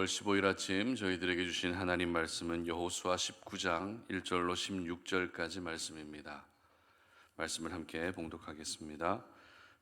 10월 15일 아침 저희들에게 주신 하나님 말씀은 여호수아 19장 1절로 16절까지 말씀입니다. 말씀을 함께 봉독하겠습니다.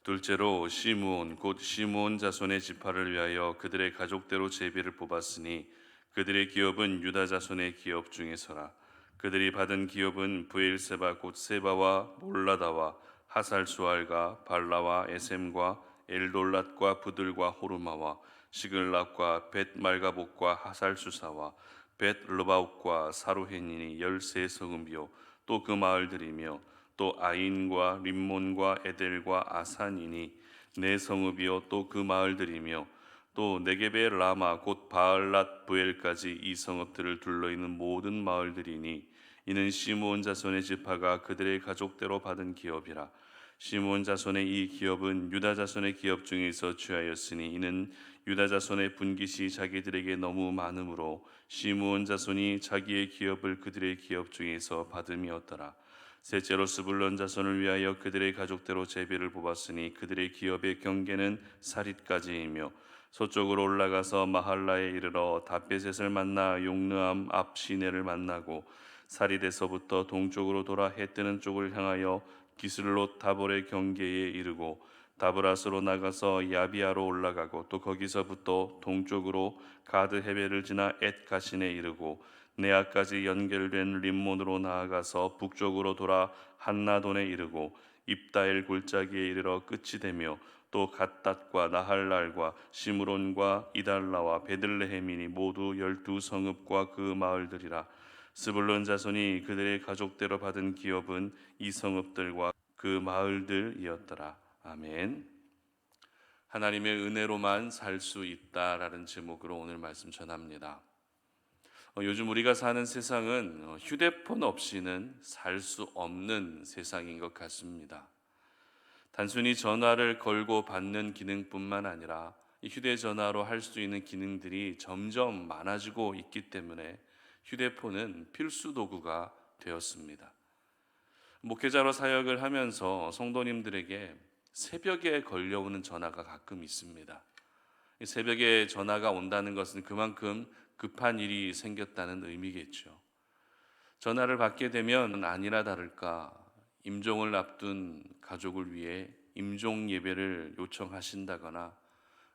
둘째로 시므온 곧 시므온 자손의 지파를 위하여 그들의 가족대로 제비를 뽑았으니 그들의 기업은 유다 자손의 기업 중에서라. 그들이 받은 기업은 브엘세바 곧 세바와 몰라다와 하살수알과 발라와 에셈과 엘돌랏과 부들과 호르마와 시글락과 벳말가복과 하살수사와 벳르바욱과 사루헨이니 13성읍이요 또 그 마을들이며 또 아인과 림몬과 에델과 아산이니 4성읍이요 또 그 마을들이며 또 네겝의 라마 곧 바알랏 부엘까지 이 성읍들을 둘러있는 모든 마을들이니 이는 시므온 자손의 지파가 그들의 가족대로 받은 기업이라. 시므온 자손의 이 기업은 유다 자손의 기업 중에서 취하였으니 이는 유다 자손의 분깃이 자기들에게 너무 많으므로 시므온 자손이 자기의 기업을 그들의 기업 중에서 받음이었더라. 셋째로 스불론 자손을 위하여 그들의 가족대로 제비를 뽑았으니 그들의 기업의 경계는 사릿까지이며 서쪽으로 올라가서 마할라에 이르러 다베셋을 만나 용르암 앞 시내를 만나고 사릿에서부터 동쪽으로 돌아 해 뜨는 쪽을 향하여 기슬롯 다볼의 경계에 이르고 다브라스로 나가서 야비아로 올라가고 또 거기서부터 동쪽으로 가드 헤벨을 지나 엣 가신에 이르고 네아까지 연결된 림몬으로 나아가서 북쪽으로 돌아 한나돈에 이르고 입다엘 골짜기에 이르러 끝이 되며 또 갓닷과 나할랄과 시므론과 이달라와 베들레헴이니 모두 12성읍과 그 마을들이라. 스불론 자손이 그들의 가족대로 받은 기업은 이 성읍들과 그 마을들이었더라. 아멘. 하나님의 은혜로만 살 수 있다라는 제목으로 오늘 말씀 전합니다. 요즘 우리가 사는 세상은 휴대폰 없이는 살 수 없는 세상인 것 같습니다. 단순히 전화를 걸고 받는 기능뿐만 아니라 이 휴대전화로 할 수 있는 기능들이 점점 많아지고 있기 때문에 휴대폰은 필수 도구가 되었습니다. 목회자로 사역을 하면서 성도님들에게 새벽에 걸려오는 전화가 가끔 있습니다. 새벽에 전화가 온다는 것은 그만큼 급한 일이 생겼다는 의미겠죠. 전화를 받게 되면 아니나 다를까 임종을 앞둔 가족을 위해 임종 예배를 요청하신다거나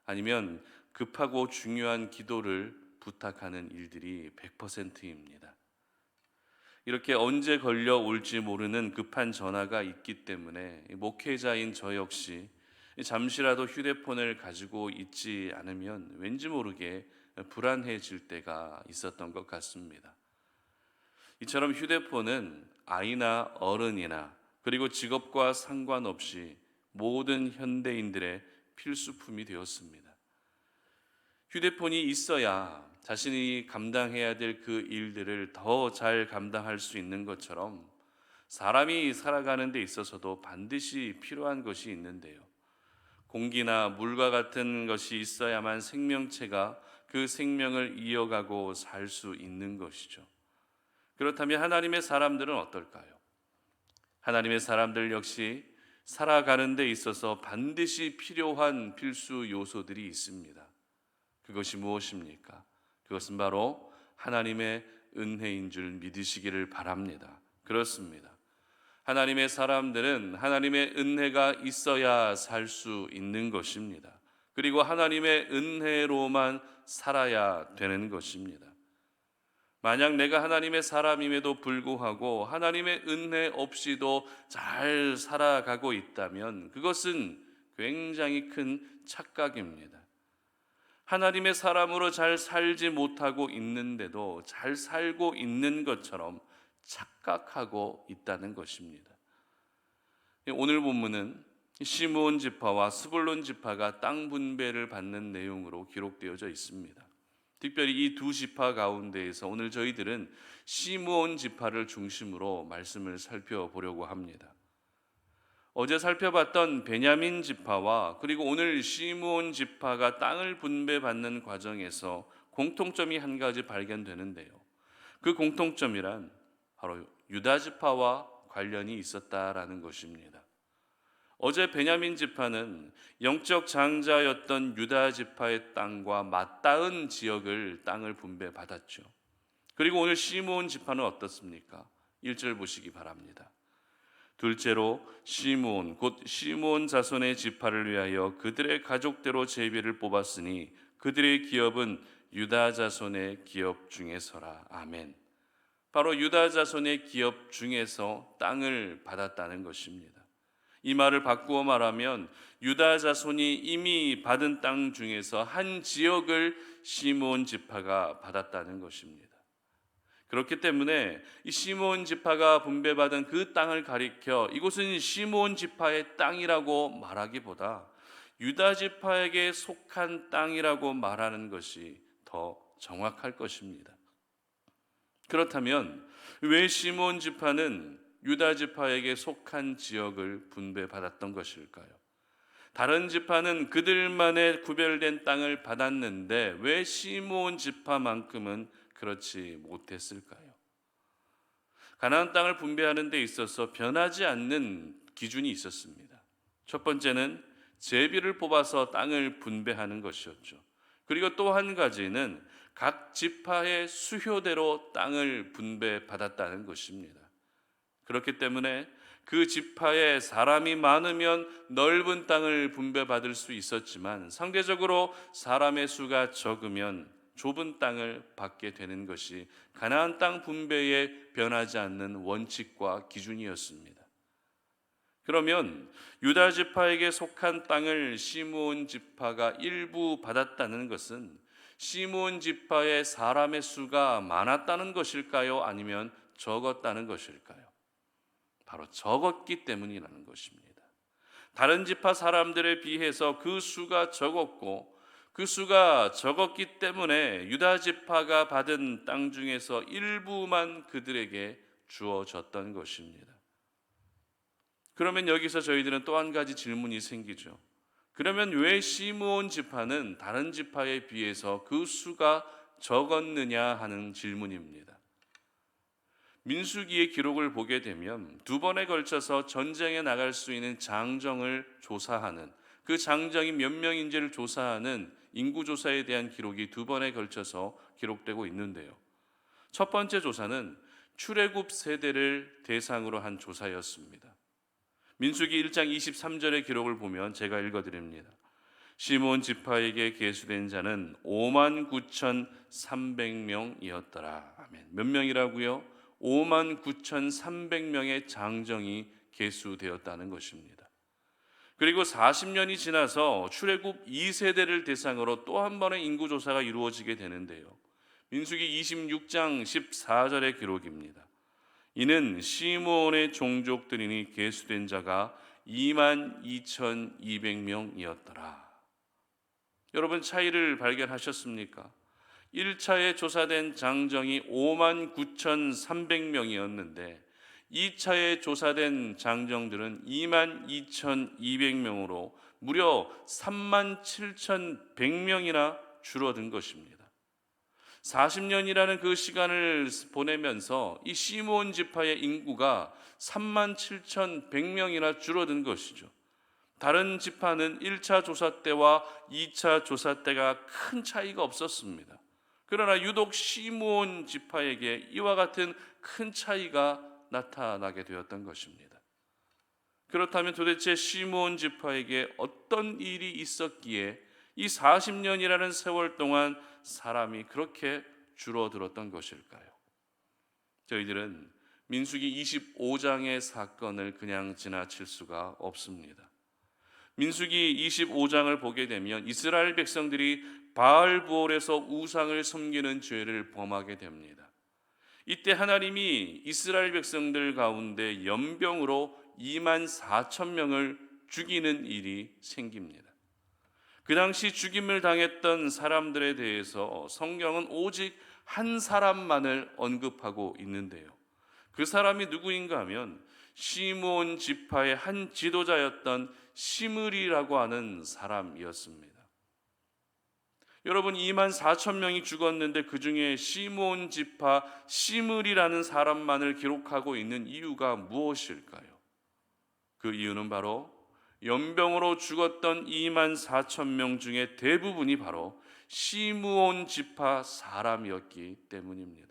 아니면 급하고 중요한 기도를 부탁하는 일들이 100%입니다. 이렇게 언제 걸려올지 모르는 급한 전화가 있기 때문에 목회자인 저 역시 잠시라도 휴대폰을 가지고 있지 않으면 왠지 모르게 불안해질 때가 있었던 것 같습니다. 이처럼 휴대폰은 아이나 어른이나 그리고 직업과 상관없이 모든 현대인들의 필수품이 되었습니다. 휴대폰이 있어야 자신이 감당해야 될 그 일들을 더 잘 감당할 수 있는 것처럼 사람이 살아가는 데 있어서도 반드시 필요한 것이 있는데요. 공기나 물과 같은 것이 있어야만 생명체가 그 생명을 이어가고 살 수 있는 것이죠. 그렇다면 하나님의 사람들은 어떨까요? 하나님의 사람들 역시 살아가는 데 있어서 반드시 필요한 필수 요소들이 있습니다. 그것이 무엇입니까? 그것은 바로 하나님의 은혜인 줄 믿으시기를 바랍니다. 그렇습니다. 하나님의 사람들은 하나님의 은혜가 있어야 살 수 있는 것입니다. 그리고 하나님의 은혜로만 살아야 되는 것입니다. 만약 내가 하나님의 사람임에도 불구하고 하나님의 은혜 없이도 잘 살아가고 있다면 그것은 굉장히 큰 착각입니다. 하나님의 사람으로 잘 살지 못하고 있는데도 잘 살고 있는 것처럼 착각하고 있다는 것입니다. 오늘 본문은 시므온 지파와 스불론 지파가 땅 분배를 받는 내용으로 기록되어져 있습니다. 특별히 이 두 지파 가운데에서 오늘 저희들은 시므온 지파를 중심으로 말씀을 살펴보려고 합니다. 어제 살펴봤던 베냐민 지파와 그리고 오늘 시므온 지파가 땅을 분배받는 과정에서 공통점이 한 가지 발견되는데요. 그 공통점이란 바로 유다 지파와 관련이 있었다라는 것입니다. 어제 베냐민 지파는 영적 장자였던 유다 지파의 땅과 맞닿은 지역을 땅을 분배받았죠. 그리고 오늘 시므온 지파는 어떻습니까? 1절 보시기 바랍니다. 둘째로 시므온 곧 시므온 자손의 지파를 위하여 그들의 가족대로 제비를 뽑았으니 그들의 기업은 유다 자손의 기업 중에서라. 아멘. 바로 유다 자손의 기업 중에서 땅을 받았다는 것입니다. 이 말을 바꾸어 말하면 유다 자손이 이미 받은 땅 중에서 한 지역을 시므온 지파가 받았다는 것입니다. 그렇기 때문에 이 시므온 지파가 분배받은 그 땅을 가리켜 이곳은 시므온 지파의 땅이라고 말하기보다 유다 지파에게 속한 땅이라고 말하는 것이 더 정확할 것입니다. 그렇다면 왜 시므온 지파는 유다 지파에게 속한 지역을 분배받았던 것일까요? 다른 지파는 그들만의 구별된 땅을 받았는데 왜 시므온 지파만큼은 그렇지 못했을까요? 가나안 땅을 분배하는 데 있어서 변하지 않는 기준이 있었습니다. 첫 번째는 제비를 뽑아서 땅을 분배하는 것이었죠. 그리고 또 한 가지는 각 지파의 수효대로 땅을 분배받았다는 것입니다. 그렇기 때문에 그 지파에 사람이 많으면 넓은 땅을 분배받을 수 있었지만 상대적으로 사람의 수가 적으면 좁은 땅을 받게 되는 것이 가나안 땅 분배에 변하지 않는 원칙과 기준이었습니다. 그러면 유다 지파에게 속한 땅을 시므온 지파가 일부 받았다는 것은 시므온 지파의 사람의 수가 많았다는 것일까요? 아니면 적었다는 것일까요? 바로 적었기 때문이라는 것입니다. 다른 지파 사람들에 비해서 그 수가 적었고 그 수가 적었기 때문에 유다 지파가 받은 땅 중에서 일부만 그들에게 주어졌던 것입니다. 그러면 여기서 저희들은 또 한 가지 질문이 생기죠. 그러면 왜 시므온 지파는 다른 지파에 비해서 그 수가 적었느냐 하는 질문입니다. 민수기의 기록을 보게 되면 두 번에 걸쳐서 전쟁에 나갈 수 있는 장정을 조사하는, 그 장정이 몇 명인지를 조사하는 인구조사에 대한 기록이 두 번에 걸쳐서 기록되고 있는데요. 첫 번째 조사는 출애굽 세대를 대상으로 한 조사였습니다. 민수기 1장 23절의 기록을 보면 제가 읽어드립니다. 시므온 지파에게 계수된 자는 59,300명이었더라. 아멘. 몇 명이라고요? 59,300명의 장정이 계수되었다는 것입니다. 그리고 40년이 지나서 출애굽 2세대를 대상으로 또 한 번의 인구조사가 이루어지게 되는데요. 민수기 26장 14절의 기록입니다. 이는 시므온의 종족들이니 계수된 자가 22,200명이었더라. 여러분 차이를 발견하셨습니까? 1차에 조사된 장정이 59,300명이었는데 2차에 조사된 장정들은 22,200명으로 무려 37,100명이나 줄어든 것입니다. 40년이라는 그 시간을 보내면서 이 시므온 지파의 인구가 37,100명이나 줄어든 것이죠. 다른 지파는 1차 조사 때와 2차 조사 때가 큰 차이가 없었습니다. 그러나 유독 시므온 지파에게 이와 같은 큰 차이가 나타나게 되었던 것입니다. 그렇다면 도대체 시므온 지파에게 어떤 일이 있었기에 이 40년이라는 세월 동안 사람이 그렇게 줄어들었던 것일까요? 저희들은 민수기 25장의 사건을 그냥 지나칠 수가 없습니다. 민수기 25장을 보게 되면 이스라엘 백성들이 바알브올에서 우상을 섬기는 죄를 범하게 됩니다. 이때 하나님이 이스라엘 백성들 가운데 연병으로 24,000명을 죽이는 일이 생깁니다. 그 당시 죽임을 당했던 사람들에 대해서 성경은 오직 한 사람만을 언급하고 있는데요. 그 사람이 누구인가 하면 시므온 지파의 한 지도자였던 시므리라고 하는 사람이었습니다. 여러분 24,000명이 죽었는데 그 중에 시므온 지파 시므리라는 사람만을 기록하고 있는 이유가 무엇일까요? 그 이유는 바로 연병으로 죽었던 2만 4천 명 중에 대부분이 바로 시므온 지파 사람이었기 때문입니다.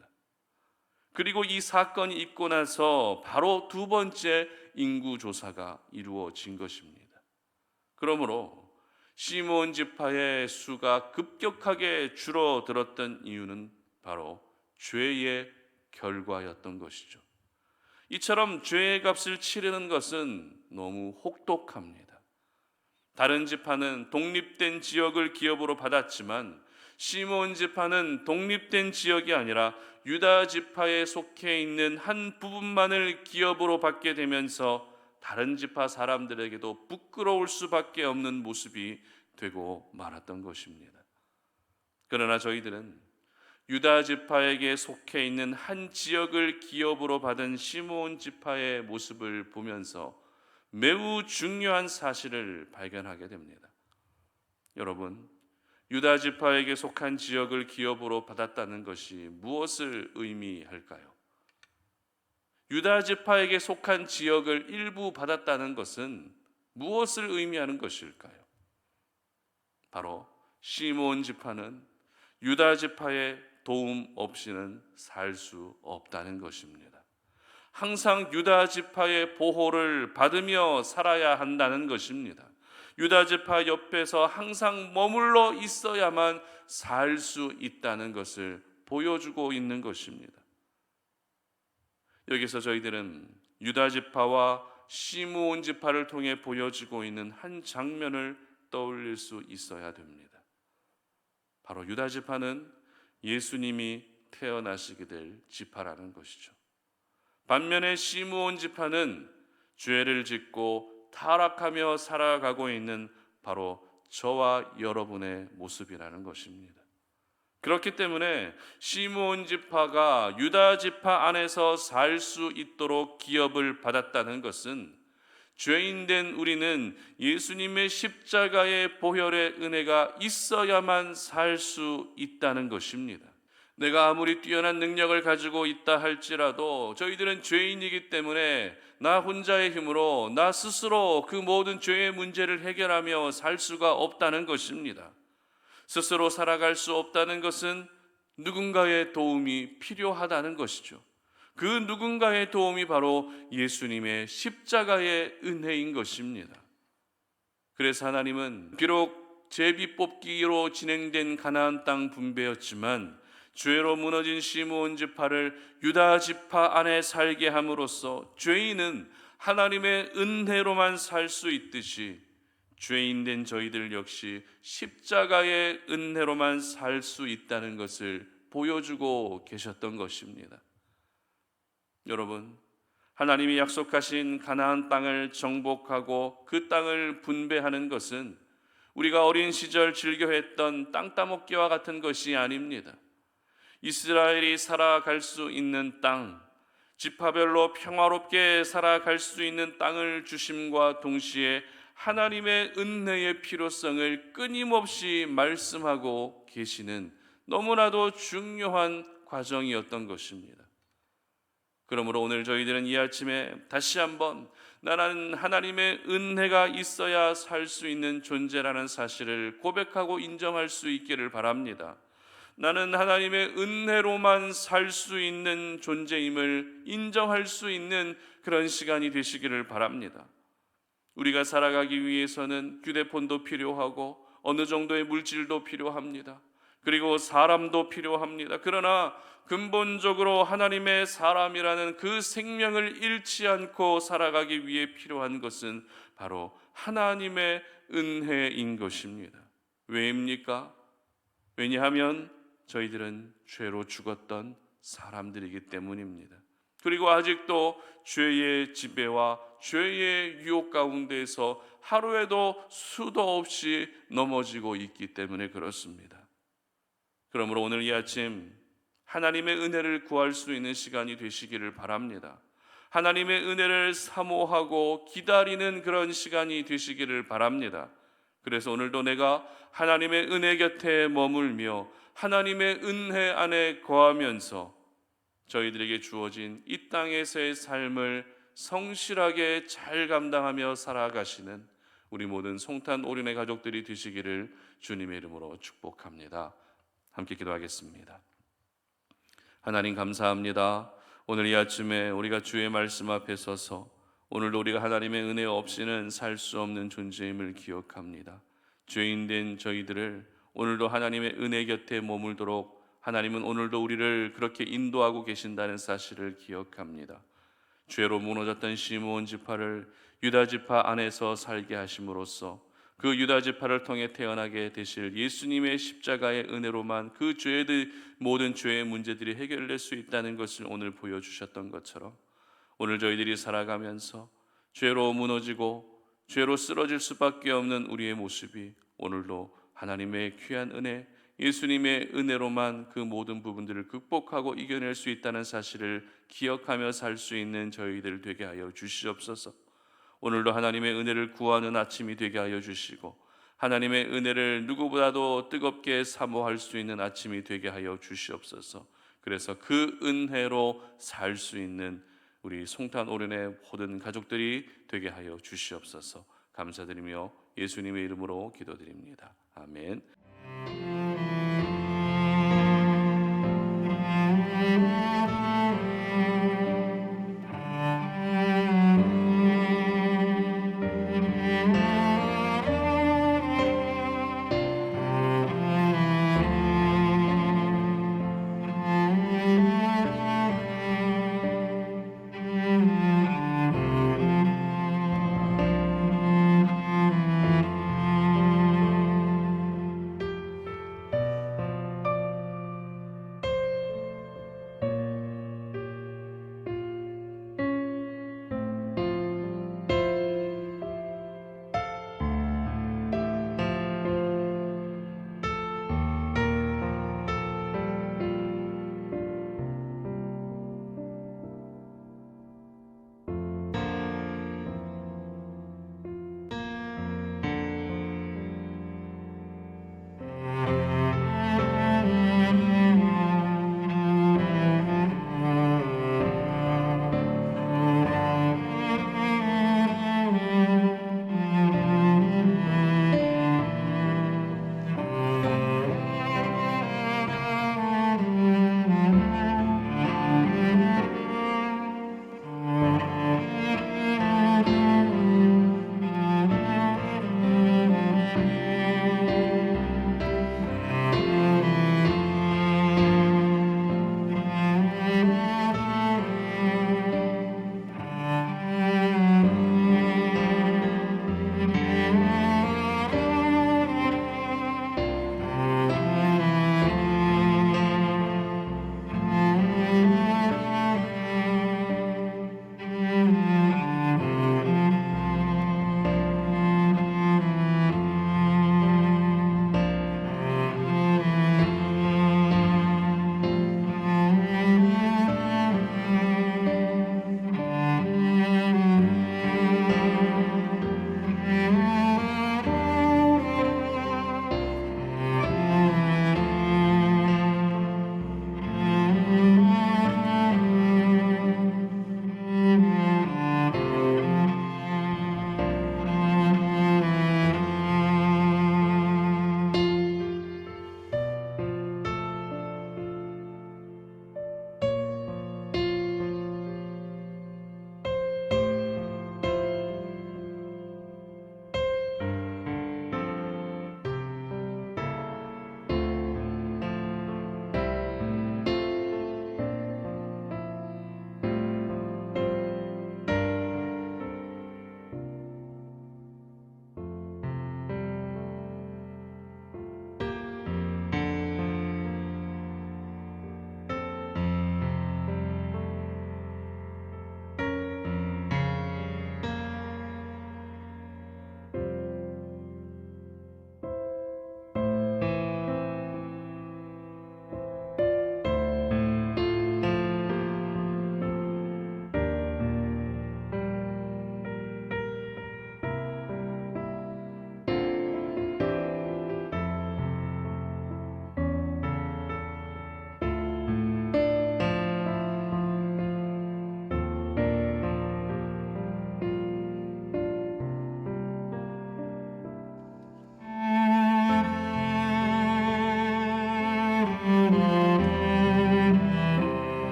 그리고 이 사건이 있고 나서 바로 두 번째 인구 조사가 이루어진 것입니다. 그러므로 시므온 지파의 수가 급격하게 줄어들었던 이유는 바로 죄의 결과였던 것이죠. 이처럼 죄의 값을 치르는 것은 너무 혹독합니다. 다른 지파는 독립된 지역을 기업으로 받았지만 시므온 지파는 독립된 지역이 아니라 유다 지파에 속해 있는 한 부분만을 기업으로 받게 되면서 다른 지파 사람들에게도 부끄러울 수밖에 없는 모습이 되고 말았던 것입니다. 그러나 저희들은 유다 지파에게 속해 있는 한 지역을 기업으로 받은 시므온 지파의 모습을 보면서 매우 중요한 사실을 발견하게 됩니다. 여러분, 유다 지파에게 속한 지역을 기업으로 받았다는 것이 무엇을 의미할까요? 유다 지파에게 속한 지역을 일부 받았다는 것은 무엇을 의미하는 것일까요? 바로 시므온 지파는 유다 지파의 도움 없이는 살 수 없다는 것입니다. 항상 유다 지파의 보호를 받으며 살아야 한다는 것입니다. 유다 지파 옆에서 항상 머물러 있어야만 살 수 있다는 것을 보여주고 있는 것입니다. 여기서 저희들은 유다 지파와 시므온 지파를 통해 보여지고 있는 한 장면을 떠올릴 수 있어야 됩니다. 바로 유다 지파는 예수님이 태어나시게 될 지파라는 것이죠. 반면에 시므온 지파는 죄를 짓고 타락하며 살아가고 있는 바로 저와 여러분의 모습이라는 것입니다. 그렇기 때문에 시므온 지파가 유다 지파 안에서 살 수 있도록 기업을 받았다는 것은 죄인된 우리는 예수님의 십자가의 보혈의 은혜가 있어야만 살 수 있다는 것입니다. 내가 아무리 뛰어난 능력을 가지고 있다 할지라도 저희들은 죄인이기 때문에 나 혼자의 힘으로 나 스스로 그 모든 죄의 문제를 해결하며 살 수가 없다는 것입니다. 스스로 살아갈 수 없다는 것은 누군가의 도움이 필요하다는 것이죠. 그 누군가의 도움이 바로 예수님의 십자가의 은혜인 것입니다. 그래서 하나님은 비록 제비 뽑기로 진행된 가나안 땅 분배였지만 죄로 무너진 시므온 지파를 유다 지파 안에 살게 함으로써 죄인은 하나님의 은혜로만 살 수 있듯이 죄인된 저희들 역시 십자가의 은혜로만 살 수 있다는 것을 보여주고 계셨던 것입니다. 여러분, 하나님이 약속하신 가나안 땅을 정복하고 그 땅을 분배하는 것은 우리가 어린 시절 즐겨했던 땅 따먹기와 같은 것이 아닙니다. 이스라엘이 살아갈 수 있는 땅, 지파별로 평화롭게 살아갈 수 있는 땅을 주심과 동시에 하나님의 은혜의 필요성을 끊임없이 말씀하고 계시는 너무나도 중요한 과정이었던 것입니다. 그러므로 오늘 저희들은 이 아침에 다시 한번 나는 하나님의 은혜가 있어야 살 수 있는 존재라는 사실을 고백하고 인정할 수 있기를 바랍니다. 나는 하나님의 은혜로만 살 수 있는 존재임을 인정할 수 있는 그런 시간이 되시기를 바랍니다. 우리가 살아가기 위해서는 휴대폰도 필요하고 어느 정도의 물질도 필요합니다. 그리고 사람도 필요합니다. 그러나 근본적으로 하나님의 사람이라는 그 생명을 잃지 않고 살아가기 위해 필요한 것은 바로 하나님의 은혜인 것입니다. 왜입니까? 왜냐하면 저희들은 죄로 죽었던 사람들이기 때문입니다. 그리고 아직도 죄의 지배와 죄의 유혹 가운데에서 하루에도 수도 없이 넘어지고 있기 때문에 그렇습니다. 그러므로 오늘 이 아침 하나님의 은혜를 구할 수 있는 시간이 되시기를 바랍니다. 하나님의 은혜를 사모하고 기다리는 그런 시간이 되시기를 바랍니다. 그래서 오늘도 내가 하나님의 은혜 곁에 머물며 하나님의 은혜 안에 거하면서 저희들에게 주어진 이 땅에서의 삶을 성실하게 잘 감당하며 살아가시는 우리 모든 송탄 오륜의 가족들이 되시기를 주님의 이름으로 축복합니다. 함께 기도하겠습니다. 하나님 감사합니다. 오늘 이 아침에 우리가 주의 말씀 앞에 서서 오늘도 우리가 하나님의 은혜 없이는 살 수 없는 존재임을 기억합니다. 죄인된 저희들을 오늘도 하나님의 은혜 곁에 머물도록 하나님은 오늘도 우리를 그렇게 인도하고 계신다는 사실을 기억합니다. 죄로 무너졌던 시므온 지파를 유다 지파 안에서 살게 하심으로써 그 유다 지파를 통해 태어나게 되실 예수님의 십자가의 은혜로만 그 죄들 모든 죄의 문제들이 해결될 수 있다는 것을 오늘 보여주셨던 것처럼 오늘 저희들이 살아가면서 죄로 무너지고 죄로 쓰러질 수밖에 없는 우리의 모습이 오늘도 하나님의 귀한 은혜, 예수님의 은혜로만 그 모든 부분들을 극복하고 이겨낼 수 있다는 사실을 기억하며 살 수 있는 저희들 되게 하여 주시옵소서. 오늘도 하나님의 은혜를 구하는 아침이 되게 하여 주시고 하나님의 은혜를 누구보다도 뜨겁게 사모할 수 있는 아침이 되게 하여 주시옵소서. 그래서 그 은혜로 살 수 있는 우리 송탄 오륜의 모든 가족들이 되게 하여 주시옵소서. 감사드리며 예수님의 이름으로 기도드립니다. 아멘.